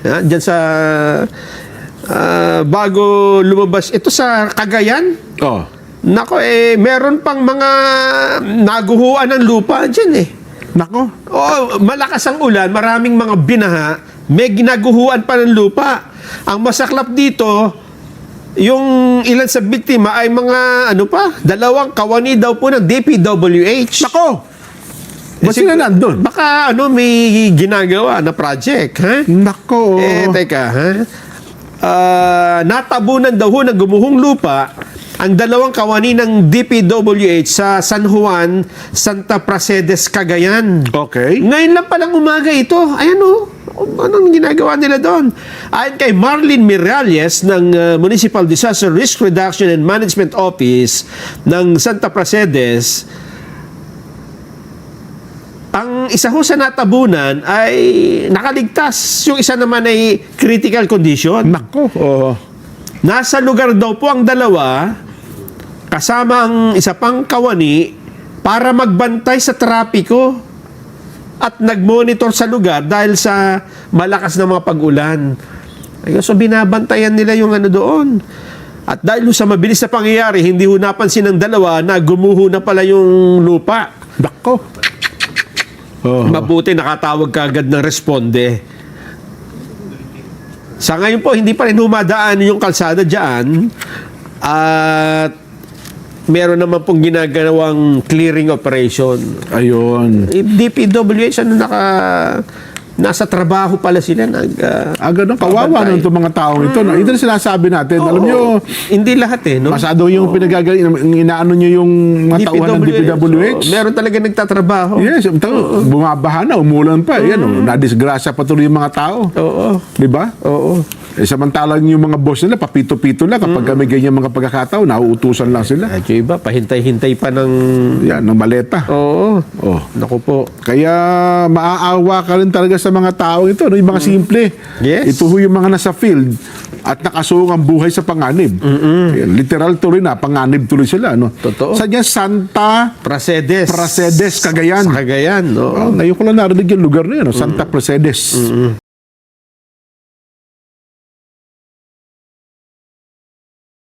Diyan sa bago lumabas ito sa Cagayan. Oh. Nako meron pang mga naguhuan ng lupa diyan eh. Nako. Oh, malakas ang ulan, maraming mga binaha, may ginaguhuan pa ng lupa. Ang masaklap dito, yung ilan sa biktima ay mga dalawang kawani daw po ng DPWH. Nako. Ba't sila nandun? Baka may ginagawa na project, ha? Nako. Teka, ha? Natabunan daw ng gumuhong lupa ang dalawang kawani ng DPWH sa San Juan, Santa Pracedes, Cagayan. Okay. Ngayon lang palang umaga ito. Ayan anong ginagawa nila doon? Ayon kay Marlene Miralles ng Municipal Disaster Risk Reduction and Management Office ng Santa Pracedes, ang isa ho sa natabunan ay nakaligtas. Yung isa naman ay critical condition. Nako. Oh. Nasa lugar daw po ang dalawa, kasama ang isa pang kawani, para magbantay sa trapiko at nagmonitor sa lugar dahil sa malakas na mga pag-ulan. Ayun, so binabantayan nila yung doon. At dahil sa mabilis na pangyayari, hindi ho napansin ng dalawa na gumuho na pala yung lupa. Nako. Oh. Mabuti nakatawag kaagad ng responde. Sa ngayon po, hindi pa rin humadaan yung kalsada dyan. At meron naman pong ginagawang clearing operation. Ayun. DPWH, nasa trabaho pala sila. Ganun. Kawawa nun itong mga taong ito. No? Ito na sinasabi natin. Alam nyo, hindi lahat no? masyado yung pinagagaling, inaano nyo yung mga tauhan ng DPWH. Meron talaga nagtatrabaho. Yes, bumabaha na, umulan pa. Yan, nadisgrasya pa tuloy yung mga tao. Oo. Di ba? Oo. Samantalang yung mga boss nila, papito-pito lang. Kapag may ganyan mga pagkakataon, nauutusan lang sila. At yung iba, pahintay-hintay pa ng... Yan, ng maleta. Oo. Oh. Naku po. Kaya maaawa ka rin talaga sa mga tao ito, no? Yung mga simple. Yes. Ito ho yung mga nasa field at nakasuong ang buhay sa panganib. Yan, literal tuloy na, panganib tuloy sila. No? Totoo. Sa dyan, Santa Pracedes, Cagayan. Sa Cagayan, no? Ngayon ko lang narinig yung lugar na yun, no? Santa Pracedes.